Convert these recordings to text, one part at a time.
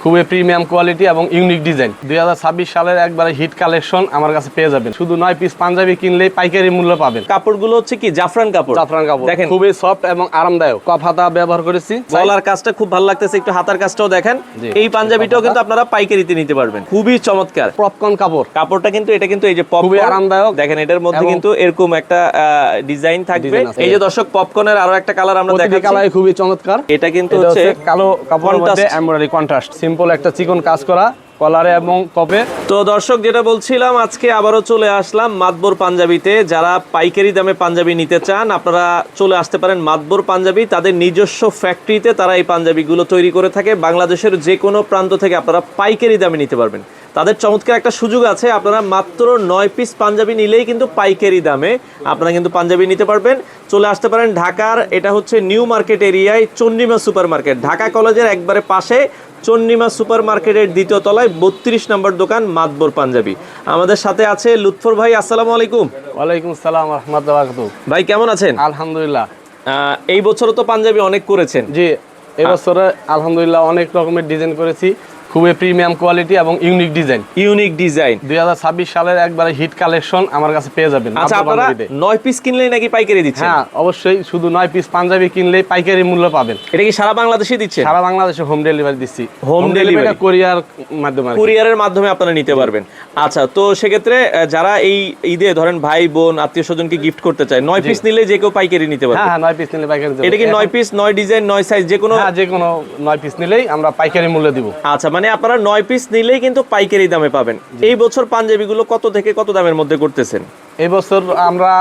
খুবই premium quality এবং unique design. 2026 সালের একবারে হিট কালেকশন আমার কাছে পেয়ে যাবেন। শুধু 9 পিস পাঞ্জাবি কিনলেই পাইকারি মূল্য পাবেন। কাপড়গুলো হচ্ছে কি জাফরান কাপড়, জাফরান কাপড় দেখেন খুবই সফট এবং আরামদায়ক। কফ হাতা ব্যবহার করেছি। গলার কাজটা খুব ভালো লাগতেছে, একটু হাতার কাজটাও দেখেন। এই পাঞ্জাবিটাও কিন্তু আপনারা পাইকারিতে নিতে পারবেন, খুবই চমৎকার। পপকর্ন কাপড়, কাপড়টা কিন্তু এটা কিন্তু এই যে খুবই আরামদায়ক। দেখেন এটার মধ্যে কিন্তু এরকম একটা ডিজাইন থাকবে। এই যে দর্শক পপকর্নের আরো একটা কালার আমরা দেখাচ্ছি, কালার খুবই চমৎকার। এটা কিন্তু হচ্ছে কালো কাপড়ের মধ্যে এমব্রয়ডারি কন্ট্রাস্ট, সিম্পল একটা চিকন কাজ করা কলারে এবং কপে। তো দর্শক যেটা বলছিলাম, আজকে আবারও চলে আসলাম মাতবর পাঞ্জাবিতে। যারা পাইকারি দামে পাঞ্জাবি নিতে চান আপনারা চলে আসতে পারেন মাতবর পাঞ্জাবি। তাদের নিজস্ব ফ্যাক্টরিতে তারা এই পাঞ্জাবিগুলো তৈরি করে থাকে। বাংলাদেশের যে কোনো প্রান্ত থেকে আপনারা পাইকারি দামে নিতে পারবেন। তাদের চমৎকার একটা সুযোগ আছে, আপনারা মাত্র 9 পিস পাঞ্জাবি নিলেই কিন্তু পাইকারি দামে আপনারা কিন্তু পাঞ্জাবি নিতে পারবেন। চলে আসতে পারেন ঢাকার, এটা হচ্ছে নিউ মার্কেট এরিয়ায় চন্ডিমা সুপার মার্কেট, ঢাকা কলেজের একবারে পাশে চন্ডিমা সুপার মার্কেটের দ্বিতীয় তলায় 32 নম্বর দোকান মাতবর পাঞ্জাবি। আমাদের সাথে আছে লুৎফর ভাই। আসসালামু আলাইকুম। ওয়ালাইকুম আসসালাম রাহমাতুল্লাহি ওয়া বারাকাতুহু। ভাই কেমন আছেন? আলহামদুলিল্লাহ। এই বছরও তো পাঞ্জাবি অনেক করেছেন। জি, এই বছরে আলহামদুলিল্লাহ অনেক রকমের ডিজাইন করেছি, খুবই প্রিমিয়াম কোয়ালিটি এবং ইউনিক ডিজাইন। 2026 সালের একবারে হিট কালেকশন আমার কাছে পেয়ে যাবেন। আচ্ছা, আপনারা 9 পিস কিনলেই নাকি পাইকারি দিচ্ছেন? হ্যাঁ অবশ্যই, শুধু 9 পিস পাঞ্জাবি কিনলেই পাইকারি মূল্য পাবেন। এটা কি সারা বাংলাদেশে দিচ্ছে? সারা বাংলাদেশে হোম ডেলিভারি দিচ্ছি। হোম ডেলিভারি কুরিয়ার মাধ্যমে, কুরিয়ারের মাধ্যমে আপনারা নিতে পারবেন। আচ্ছা, তো সেক্ষেত্রে যারা এই ঈদে ধরেন ভাই বোন আত্মীয় স্বজনকে গিফট করতে চায়, 9 পিস নিলে যে কেউ পাইকারি নিতে পারবে? হ্যাঁ 9 পিস নিলে পাইকারি। এটা কি 9 পিস 9 ডিজাইন 9 সাইজ যে কোনো? হ্যাঁ যে কোনো 9 পিস নিলেই আমরা পাইকারি মূল্য দিব। আচ্ছা, মানে আপনারা 9 পিস নিলেই কিন্তু পাইকারি দামে পাবেন। এই বছর পাঞ্জাবিগুলো কত থেকে কত দামের মধ্যে করতেছেন? এই বছর আমরা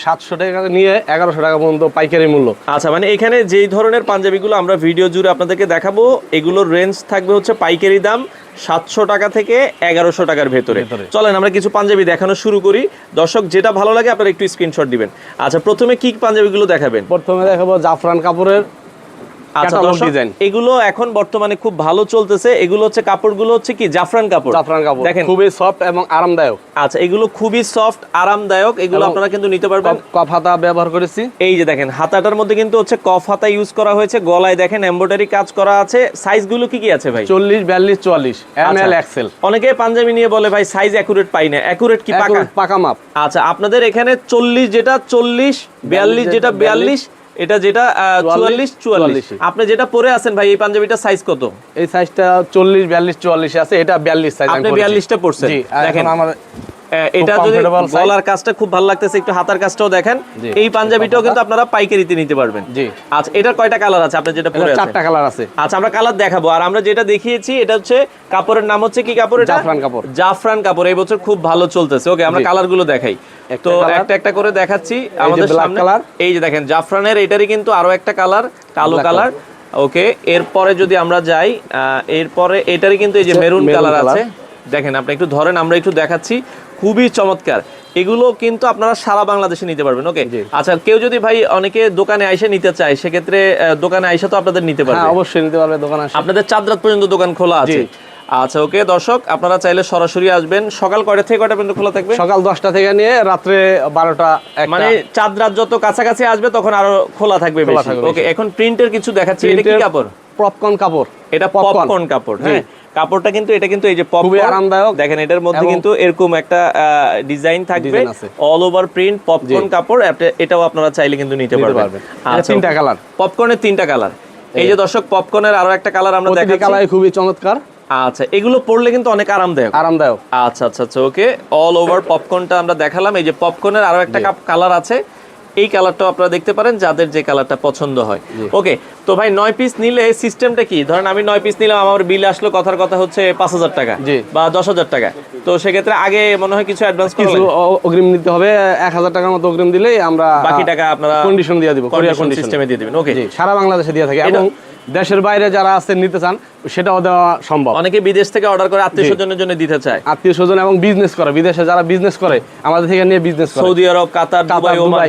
700 টাকা নিয়ে 1100 টাকা পর্যন্ত পাইকারি মূল্য। আচ্ছা, মানে এখানে যেই ধরনের পাঞ্জাবিগুলো আমরা ভিডিও জুড়ে আপনাদেরকে দেখাবো, এগুলোর রেঞ্জ থাকবে হচ্ছে পাইকারি দাম 700 টাকা থেকে 1100 টাকার ভেতরে। চলেন আমরা কিছু পাঞ্জাবি দেখানো শুরু করি। দর্শক যেটা ভালো লাগে আপনারা একটু স্ক্রিনশট দিবেন। আচ্ছা, প্রথমে কি পাঞ্জাবিগুলো দেখাবেন? প্রথমে দেখাবো জাফরান কাপড়ের। আচ্ছা দর্শক, এগুলো এখন বর্তমানে খুব ভালো চলতেছে। এগুলো হচ্ছে কাপড়গুলো হচ্ছে কি জাফরান কাপড়। জাফরান কাপড় দেখেন খুবই সফট এবং আরামদায়ক। আচ্ছা, এগুলো খুবই সফট আরামদায়ক, এগুলো আপনারা কিন্তু নিতে পারবেন। কফ হাতা ব্যবহার করেছি। এই যে দেখেন হাতাটার মধ্যে কিন্তু হচ্ছে কফ হাতা ইউজ করা হয়েছে। গলায় দেখেন এমব্রয়ডারি কাজ করা আছে। সাইজগুলো কি কি আছে ভাই? 40 42 44 এমএল এক্সেল। অনেকে পাঞ্জাবি নিয়ে বলে ভাই সাইজ অ্যাকুরেট পাই না। অ্যাকুরেট কি পাকা মাপ? আচ্ছা, আপনাদের এখানে 40 যেটা 40, 42 যেটা 42, এটা যেটা 44 44। আপনি যেটা পরে আছেন ভাই, এই পাঞ্জাবিটা সাইজ কত? এই সাইজটা 40 42 44 আছে, এটা 42 সাইজ। আপনি 42টা পরছেন। জি, দেখেন আমার এটা যদি গলার কাজটা খুব ভালো লাগতেছে, একটু হাতার কাজটাও দেখেন। এই পাঞ্জাবিটাও কিন্তু আপনারা পাইকারিতে নিতে পারবেন। জি। আচ্ছা, এটার কয়টা কালার আছে? আপনি যেটা পরে আছেন 4টা কালার আছে। আচ্ছা, আমরা কালার দেখাবো। আর আমরা যেটা দেখিয়েছি এটা হচ্ছে কাপড়ের নাম হচ্ছে কি কাপড়? এটা জাফরান কাপড়। জাফরান কাপড় এই বছর খুব ভালো চলতেছে। ওকে, আমরা কালারগুলো দেখাই। তো একটা একটা করে দেখাচ্ছি আমাদের সামনে। এই যে দেখেন জাফরানের এটারই কিন্তু আরো একটা কালার কালো কালার। ওকে, এরপরে যদি আমরা যাই, এরপরে এটারই কিন্তু এই যে মেরুন কালার আছে। দেখেন আপনি একটু ধরেন, আমরা একটু দেখাচ্ছি, খুবই চমৎকার। এগুলো কিন্তু আপনারা সারা বাংলাদেশে নিতে পারবেন। ওকে, আচ্ছা কেউ যদি ভাই অনেকে দোকানে আইসা নিতে চায়, সেক্ষেত্রে দোকানে আইসা তো আপনাদের নিতে পারবে? হ্যাঁ অবশ্যই নিতে পারবে, দোকানে আসে। আপনাদের 4 রাত পর্যন্ত দোকান খোলা আছে? আচ্ছা ওকে দর্শক, আপনারা চাইলে সরাসরি আসবেন। সকাল কয়টা থেকে কয়টা পর্যন্ত খোলা থাকবে? সকাল 10টা থেকে নিয়ে রাত্রে 12টা। মানে চাঁদ রাত যত কাছাকাছি আসবে তখন আরো খোলা থাকবে বেশি। ওকে, এখন প্রিন্টের কিছু দেখাচ্ছি। এটা কি কাপড়? পপকর্ন কাপড়। এটা পপকর্ন কাপড়। হ্যাঁ, কাপড়টা কিন্তু এটা কিন্তু এই যে খুবই আরামদায়ক। দেখেন এটার মধ্যে কিন্তু এরকম একটা ডিজাইন থাকবে, অল ওভার প্রিন্ট পপকর্ন কাপড়। এটাও আপনারা চাইলে কিন্তু নিতে পারবেন। আচ্ছা, 3টা কালার। পপকর্নের 3টা কালার। এই যে দর্শক পপকর্নের আরো একটা কালার আমরা দেখাচ্ছি। কালার খুবই চমৎকার। আচ্ছা, এগুলো পরলে কিন্তু অনেক আরামদায়ক। আচ্ছা আচ্ছা আচ্ছা ওকে, অল ওভার পপকর্নটা আমরা দেখালাম। এই যে পপকর্নের আরো একটা কালার আছে, এই কালারটাও আপনারা দেখতে পারেন যাদের যে কালারটা পছন্দ হয়। ওকে, তো ভাই 9 পিস নিলে সিস্টেমটা কি? ধরেন আমি 9 পিস নিলাম, আমার বিল আসলো কথার কথা হচ্ছে 5000 টাকা বা 10000 টাকা। তো সেক্ষেত্রে আগে মনে হয় কিছু অ্যাডভান্স কিছু অগ্রিম নিতে হবে। 1000 টাকার মতো অগ্রিম দিলেই আমরা বাকি টাকা আপনারা কন্ডিশন দিয়ে দিব, কুরিয়ার সিস্টেমে দিয়ে দিবেন। ওকে, সারা বাংলাদেশে দিয়ে থাকে এবং দেশের বাইরে যারা আছেন নিতে চান সেটাও দেওয়া সম্ভব। অনেকে বিদেশ থেকে অর্ডার করে আত্মীয় স্বজনের জন্য দিতে চায়। আত্মীয় স্বজন এবং বিজনেস করে, বিদেশে যারা বিজনেস করে আমাদের থেকে নিয়ে বিজনেস করে, সৌদি আরব, কাতার, দুবাই, ওমান,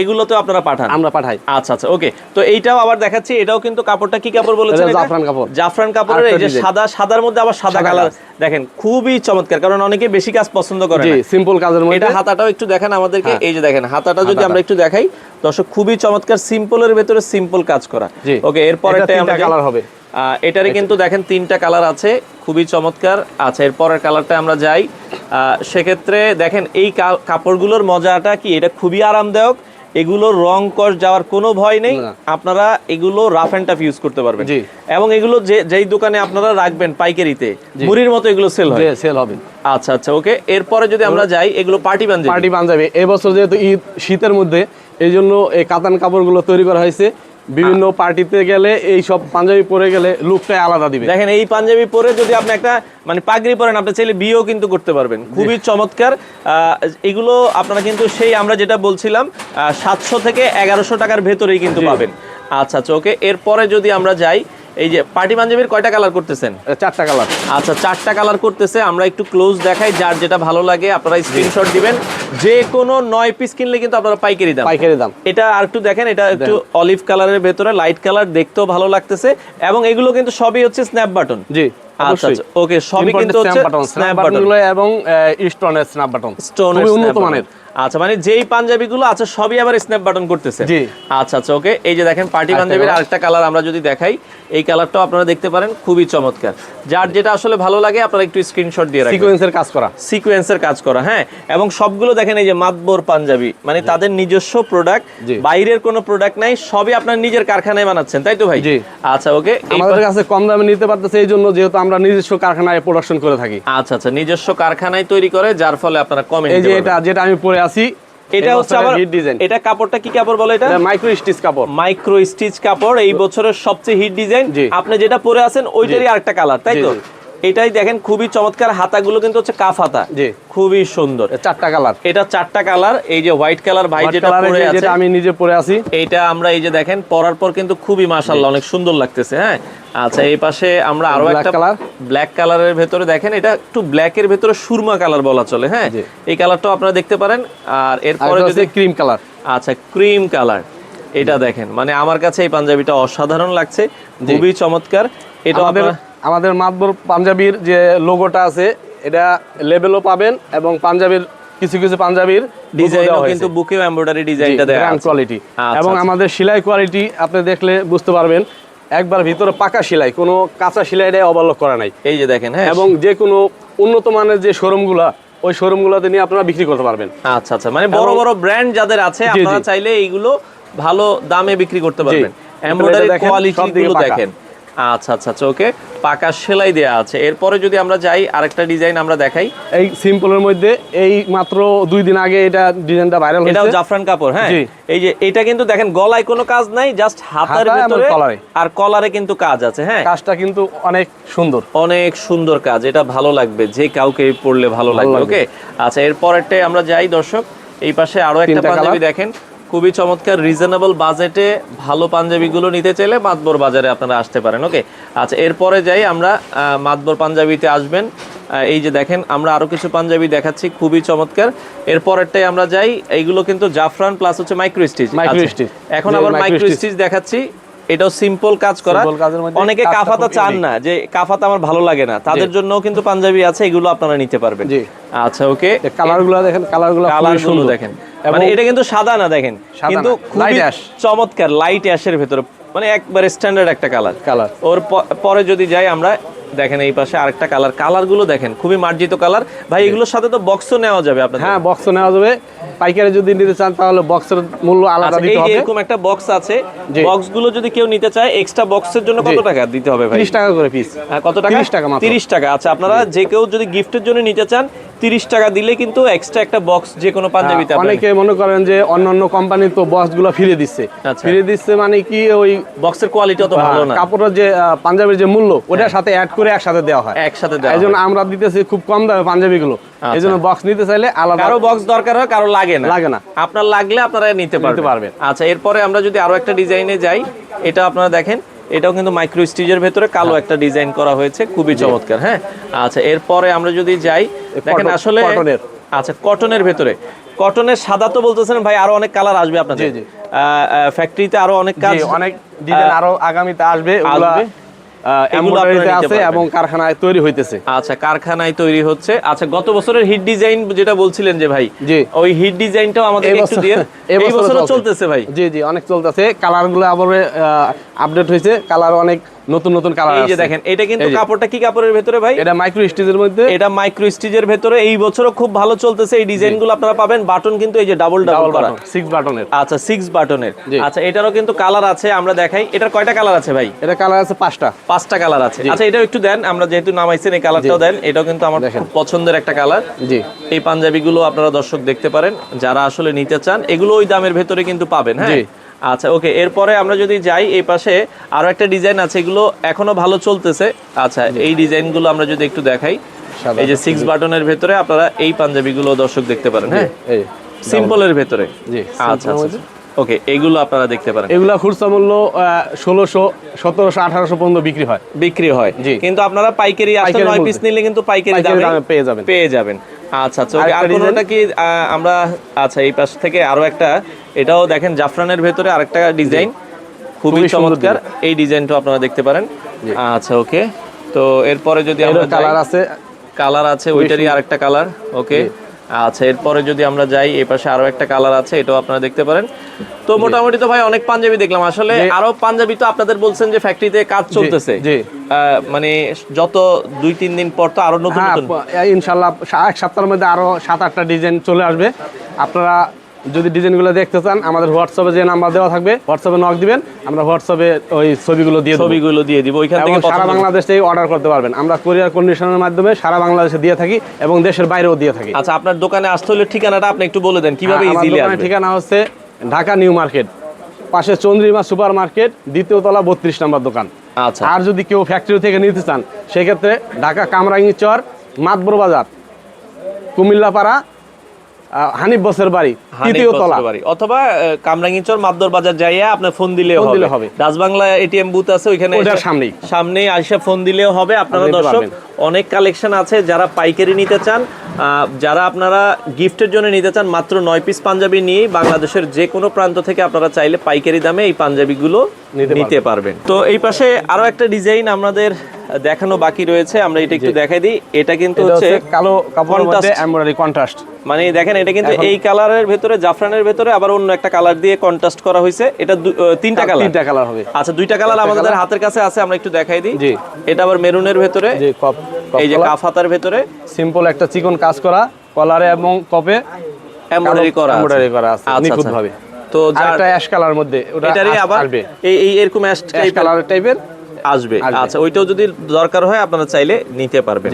এগুলো তো আপনারা পাঠান? আমরা পাঠাই। আচ্ছা আচ্ছা ওকে, তো এইটাও আবার দেখাচ্ছি। এটাও কিন্তু কাপড়টা কি কাপড় বলেছেন? জাফরান কাপড়। জাফরান কাপড়ের এই যে সাদার মধ্যে আবার সাদা কালার, দেখেন খুবই চমৎকার। কারণ অনেকে বেশি কাজ পছন্দ করে না, সিম্পল কাজের মধ্যে। এটা হাতাটাও একটু দেখেন আমাদেরকে। এই যে দেখেন হাতাটা যদি আমরা একটু দেখাই দর্শক, খুবই চমৎকার, সিম্পলের ভেতরে সিম্পল কাজ করা। ওকে, এরপর একটা কালার হবে। এটারই কিন্তু দেখেন 3টা কালার আছে, খুবই চমৎকার। আচ্ছা, এর পরের কালারটা আমরা যাই। সেক্ষেত্রে দেখেন এই কাপড়গুলোর মজাটা কি, এটা খুবই আরামদায়ক, এগুলো রং কষ যাওয়ার কোনো ভয় নেই। আপনারা এগুলো রাফ এন্ড টাফ ইউজ করতে পারবেন, এবং এগুলো যেই দোকানে আপনারা রাখবেন পাইকারিতে মুড়ির মতো এগুলো সেল হবে। আচ্ছা আচ্ছা, ওকে। এরপরে যদি আমরা যাই, এগুলো পার্টি পাঞ্জাবি এই বছর যেহেতু ঈদ শীতের মধ্যে, এই জন্য এই কাতান কাপড়গুলো তৈরি করা হয়েছে। বিভিন্ন পার্টিতে গেলে এই সব পাঞ্জাবি পরে গেলে লুকটাই আলাদা দিবে। দেখেন এই পাঞ্জাবি পরে যদি আপনি একটা মানে পাগড়ি পরেন, আপনি চাইলে বিয়েও কিন্তু করতে পারবেন, খুবই চমৎকার। এগুলো আপনারা কিন্তু সেই আমরা যেটা বলছিলাম 700 থেকে 1100 টাকার ভেতরেই কিন্তু পাবেন। আচ্ছা আচ্ছা, ওকে। এরপরে যদি আমরা যাই, এই যে পার্টি পাঞ্জাবির কয়টা কালার করতেছেন? 4টা কালার। আচ্ছা, 4টা কালার করতেছে। আমরা একটু ক্লোজ দেখাই, যার যেটা ভালো লাগে আপনারা স্ক্রিনশট দিবেন। যে কোনো 9 পিস কিনলে কিন্তু আপনারা পাইকারি দাম। এটা আর একটু দেখেন, এটা একটু অলিভ কালারের ভেতরে লাইট কালার, দেখতেও ভালো লাগতেছে, এবং এগুলো কিন্তু সবই হচ্ছে স্ন্যাপ বাটন। জি, আচ্ছা আচ্ছা, ওকে। সবই কিন্তু হচ্ছে স্ন্যাপ বাটন এবং স্টোনের স্ন্যাপ বাটন, স্টোনের উন্নত মানের। আচ্ছা, মানে যেই পাঞ্জাবিগুলো আছে সবই আবার স্ন্যাপ বাটন করতেছে। জি, আচ্ছা আচ্ছা, ওকে। এই যে দেখেন পার্টি পাঞ্জাবির আরেকটা কালার আমরা যদি দেখাই, এই কালারটাও আপনারা দেখতে পারেন, খুবই চমৎকার। যার যেটা আসলে ভালো লাগে আপনারা একটু স্ক্রিনশট দিয়ে রাখবেন। সিকোয়েন্সের কাজ করা, হ্যাঁ। এবং সবগুলো দেখেন এই যে মাতবর পাঞ্জাবি, মানে তাদের নিজস্ব প্রোডাক্ট, বাইরের কোনো প্রোডাক্ট নাই, সবই আপনার নিজের কারখানায় বানাচ্ছেন, তাই তো ভাই? জি। আচ্ছা, ওকে। আমাদের কাছে কম দামে নিতে পারতেছে এই জন্য, যেহেতু আমরা নিজস্ব কারখানায় প্রোডাকশন করে থাকি। আচ্ছা আচ্ছা, নিজস্ব কারখানায় তৈরি করে, যার ফলে আপনারা কমে নিতে পারবেন। এই যে যেটা আমি পরে আছি, এটা হচ্ছে আবার হিট ডিজাইন। এটা কাপড়টা কি কাপড় বলে? এটা মাইক্রো স্টিচ কাপড়। মাইক্রো স্টিচ কাপড়, এই বছরের সবচেয়ে হিট ডিজাইন। আপনি যেটা পরে আছেন ওইটারই আরেকটা কালার, তাই তো? এটাই দেখেন, খুবই চমৎকার। হাতাগুলো কিন্তু হচ্ছে কাফ হাতা, খুবই সুন্দর। 4টা কালার। এটা 4টা কালার। এই যে হোয়াইট কালার ভাই যেটা পরে আছে, যেটা আমি নিজে পরে আছি, এইটা আমরা এই যে দেখেন পরার পর কিন্তু খুবই মাশাআল্লাহ অনেক সুন্দর লাগতেছে, হ্যাঁ। আচ্ছা, এই পাশে আমরা আরো একটা কালার, ব্ল্যাক কালারের ভেতরে দেখেন, এটা একটু ব্ল্যাকের ভেতরে সুরমা কালার বলা চলে, হ্যাঁ। এই কালারটাও আপনারা দেখতে পারেন। আর এরপরে যদি ক্রিম কালার। আচ্ছা, ক্রিম কালার, এটা দেখেন, মানে আমার কাছে এই পাঞ্জাবিটা অসাধারণ লাগছে, খুবই চমৎকার। এটা আমাদের মাতবর পাঞ্জাবির যে লোগোটা আছে, এটা লেবেলও পাবেন, এবং পাঞ্জাবির কিছু কিছু পাঞ্জাবির ডিজাইনও কিন্তু বুকেও এমব্রয়ডারি ডিজাইনটা দেয়া আছে, কোয়ালিটি। এবং আমাদের সেলাই কোয়ালিটি আপনি দেখলে বুঝতে পারবেন, একবার ভিতরে পাকা সেলাই, কোনো কাঁচা সেলাইটাই ওভারলক করা নাই। এই যে দেখেন, হ্যাঁ। এবং যে কোনো উন্নত মানের যে শোরুমগুলা, ওই শোরুমগুলোতে নিয়ে আপনারা বিক্রি করতে পারবেন। আচ্ছা আচ্ছা, মানে বড় বড় ব্র্যান্ড যাদের আছে, আপনারা চাইলে এইগুলো ভালো দামে বিক্রি করতে পারবেন। এমব্রয়ডারি কোয়ালিটি গুলো দেখেন। আচ্ছা আচ্ছা আচ্ছা, ওকে। পাকা সেলাই দেয়া আছে। এরপরে যদি আমরা যাই, আরেকটা ডিজাইন আমরা দেখাই, এই সিম্পলের মধ্যে। এই মাত্র 2 দিন আগে এটা ডিজাইনটা ভাইরাল হয়েছে। এটাও জাফরান কাপড়, হ্যাঁ। এই যে এটা কিন্তু দেখেন, গলায় কোনো কাজ নাই, জাস্ট হাতার ভিতরে আর কলারে কিন্তু কাজ আছে, হ্যাঁ। কাজটা কিন্তু অনেক সুন্দর, অনেক সুন্দর কাজ। এটা ভালো লাগবে, যে কাউকে পরলে ভালো লাগবে, ওকে। আচ্ছা, এরপরেরটাই আমরা যাই দর্শক। এই পাশে আরো একটা পাঞ্জাবি দেখেন, খুবই চমৎকার। রিজনেবল বাজেটে ভালো পাঞ্জাবিগুলো নিতে চাইলে মাতবর বাজারে আপনারা আসতে পারেন, ওকে। আচ্ছা, এরপরে যাই আমরা, মাতবর পাঞ্জাবিতে আসবেন। এই যে দেখেন, আমরা আরো কিছু পাঞ্জাবি দেখাচ্ছি, খুবই চমৎকার। এরপরেরটাই আমরা যাই। এইগুলো কিন্তু জাফরান প্লাস হচ্ছে মাইক্রো স্টিচ। এখন আবার মাইক্রো স্টিচ দেখাচ্ছি। এটাও সিম্পল কাজ করা। অনেকে কাফাতা চান না, যে কাফাতা আমার ভালো লাগে না, তাদের জন্যও কিন্তু পাঞ্জাবি আছে, এগুলো আপনারা নিতে পারবেন। আচ্ছা, ওকে। কালারগুলো দেখেন, কালারগুলো দেখেন, মানে এটা কিন্তু সাদা না, দেখেন, কিন্তু খুবই চমৎকার লাইট অ্যাশের ভেতরে, মানে একবারে স্ট্যান্ডার্ড একটা কালার। ওর পরে যদি যাই আমরা, দেখেন এই পাশে আরেকটা কালারগুলো দেখেন, খুবই মার্জিত কালার। ভাই, এগুলোর সাথে তো বক্সও নেওয়া যাবে আপনাদের? হ্যাঁ, বক্সও নেওয়া যাবে। পাইকারি যদি নিতে চান তাহলে বক্সের মূল্য আলাদা দিতে হবে। এরকম একটা বক্স আছে, বক্সগুলো যদি কেউ নিতে চায়, এক্সট্রা বক্সের জন্য কত টাকা দিতে হবে ভাই? 30 টাকা করে পিস। কত টাকা? 30 টাকা মাত্র। 30 টাকা। আচ্ছা, আপনারা যে কেউ যদি গিফটের জন্য নিতে চান, 30 টাকা দিলে কিন্তু এক্সট্রা একটা বক্স যে কোনো পাঞ্জাবিতে। অনেকে মনে করেন যে অন্যান্য কোম্পানি তো বক্সগুলো ফিরে দিচ্ছে, মানে কি ওই বক্সের কোয়ালিটি অত ভালো না, কাপড়ের যে পাঞ্জাবির যে মূল্য, ওটার সাথে অ্যাড করে একসাথে দেওয়া হয়। এইজন্য আমরা দিতেছি খুব কম দামে পাঞ্জাবিগুলো। এইজন্য বক্স নিতে চাইলে আলাদা, কারো বক্স দরকার হয়, কারো লাগে না। আপনার লাগলে আপনারা নিতে পারবেন। আচ্ছা, এরপরে আমরা যদি আরো একটা ডিজাইনে যাই, এটা আপনারা দেখেন, এটাও কিন্তু মাইক্রো স্টিচের ভেতরে কালো একটা ডিজাইন করা হয়েছে, খুবই চমৎকার, হ্যাঁ। আচ্ছা, এরপরে আমরা যদি যাই, দেখেন আসলে আচ্ছা, কটনের ভেতরে, কটনের সাদা তো বলতেছেন ভাই, আরো অনেক কালার আসবে আপনাদের ফ্যাক্টরিতে, আরো অনেক কাজ, অনেক ডিজাইন আরো আগামীতে আসবে, এবং কারখানায় তৈরি হইতেছে। আচ্ছা, কারখানায় তৈরি হচ্ছে। আচ্ছা, গত বছরের হিট ডিজাইন যেটা বলছিলেন যে ভাই, ওই হিট ডিজাইনটাও আমাদের একটু দিয়ে। এই বছর চলতেছে ভাই? জি জি, অনেক চলতেছে। কালারগুলো আবার আপডেট হয়েছে, কালার অনেক নতুন নতুন কালার এই যে দেখেন এটা কিন্তু কাপড়টা কি কাপড়ের ভেতরে ভাই? এটা মাইক্রো স্টিচের মধ্যে, এটা মাইক্রো স্টিচের ভেতরে। এই বছরও খুব ভালো চলতেছে এই ডিজাইনগুলো আপনারা পাবেন। বাটন কিন্তু এই যে ডাবল করা, 6 বাটনের। আচ্ছা 6 বাটনের। আচ্ছা এটারও কিন্তু কালার আছে, আমরা দেখাই। এটার কয়টা কালার আছে ভাই? এটা কালার আছে 5টা কালার আছে। আচ্ছা এটাও একটু দেন, আমরা যেহেতু নামাইছেন এই কালারটাও দেন। এটাও কিন্তু আমার খুব পছন্দের একটা কালার। জি, এই পাঞ্জাবিগুলো আপনারা দর্শক দেখতে পারেন, যারা আসলে নিতে চান এগুলো ওই দামের ভেতরে কিন্তু পাবেন। হ্যাঁ আচ্ছা ওকে, এরপরে আমরা যদি যাই এই পাশে আরো একটা ডিজাইন আছে, এগুলো এখনো ভালো চলতেছে। আচ্ছা এই ডিজাইনগুলো আমরা যদি একটু দেখাই, এই যে 6 বাটনের ভেতরে আপনারা এই পাঞ্জাবিগুলো দর্শক দেখতে পারেন। হ্যাঁ সিম্পলের ভেতরে। জি আচ্ছা ওকে, এগুলো আপনারা দেখতে পারেন। এগুলা খুচরা মূল্য 1600, 1700, 1800 পর্যন্ত বিক্রি হয়। জি, কিন্তু আপনারা পাইকারি আসলে 9 পিস নিলে কিন্তু পাইকারি দামে পেয়ে যাবেন। আচ্ছা আচ্ছা ওকে, আর কোনটা কি আমরা? আচ্ছা এই পাশ থেকে আরো একটা, এটাও দেখেন জাফরানের ভেতরে আরেকটা ডিজাইন, খুবই চমৎকার। এই ডিজাইনটা আপনারা দেখতে পারেন। আচ্ছা ওকে, তো এরপরে যদি আমরা কালার আছে ওইটারই আরেকটা কালার। ওকে আচ্ছা, এরপরে যদি আমরা যাই এই পাশে আরো একটা কালার আছে, এটাও আপনারা দেখতে পারেন। তো মোটামুটি তো ভাই অনেক পাঞ্জাবি দেখলাম। আসলে আরো পাঞ্জাবি তো আপনাদের বলছেন যে ফ্যাক্টরিতে কাজ চলতেছে, মানে যত 2-3 দিন পর তো আরো নতুন নতুন ইনশাআল্লাহ এক সপ্তাহের মধ্যে আরো 7-8টা ডিজাইন চলে আসবে। আপনারা যদি ডিজাইনগুলো দেখতে চান, আমাদের হোয়াটসঅ্যাপে যে নাম্বার দেওয়া থাকবে, হোয়াটসঅ্যাপে নক দিবেন, আমরা হোয়াটসঅ্যাপে ওই ছবিগুলো দিয়ে দিব। ওইখান থেকে সারা বাংলাদেশ থেকে অর্ডার করতে পারবেন। আমরা কুরিয়ার কন্ডিশনের মাধ্যমে সারা বাংলাদেশে দিয়ে থাকি এবং দেশের বাইরেও দিয়ে থাকি। আচ্ছা আপনার দোকানে আসতে হলে ঠিকানাটা আপনি একটু বলে দেন, কিভাবে ইজিলি আসবে? ঠিকানা হচ্ছে ঢাকা নিউ মার্কেট, পাশে চন্দ্রিমা সুপার মার্কেট, 2য় তলা, 32 নম্বর দোকান। আচ্ছা, আর যদি কেউ ফ্যাক্টরি থেকে নিতে চান, সেক্ষেত্রে ঢাকা কামরাঙ্গি চর, মাতবর বাজার, কুমিল্লাপাড়া, হানিফ বসের বাড়ি, 3য় তলা, অথবা কামরাঙ্গীরচর মাতবর বাজার যাইয়া আপনি ফোন দিলেও হবে। রাজবাংলা এটিএম বুথ আছে ওইখানে, ওটার সামনেই আইসা ফোন দিলেও হবে। আপনারা দর্শক অনেক কালেকশন আছে, যারা পাইকারি নিতে চান, যারা আপনারা গিফটের জন্য নিতে চান, মাত্র 9 পিস পাঞ্জাবি নিয়ে বাংলাদেশের যে কোনো প্রান্ত থেকে আপনারা চাইলে পাইকারি দামে এই পাঞ্জাবিগুলো নিতে পারবেন। তো এই পাশে আরো একটা ডিজাইন আমাদের দেখানো বাকি রয়েছে, আমরা এটা একটু দেখাই দিই। এটা কিন্তু হচ্ছে কালো কাপড়ের মধ্যে এমব্রয়ডারি কন্ট্রাস্ট, মানে দেখেন এটা কিন্তু এই কালারের ভেতরে, জাফরানের ভেতরে আবার অন্য একটা কালার দিয়ে কন্ট্রাস্ট করা হয়েছে। এটা 3টা কালার হবে। আচ্ছা 2টা কালার আমাদের হাতের কাছে আছে, আমরা একটু দেখাই দিই। জি, এটা আবার মেরুনের ভেতরে, এই যে কাফ হাতার ভেতরে সিম্পল একটা চিকন কাজ করা, কলারে এবং কপে এমব্রয়ডারি করা আছে নিখুঁত ভাবে। তো একটা অ্যাশ কালার মধ্যে, এটারই আবার এই এরকম অ্যাশ কালার টাইপের আসবে। আচ্ছা ওইটাও যদি দরকার হয় আপনারা চাইলে নিতে পারবেন।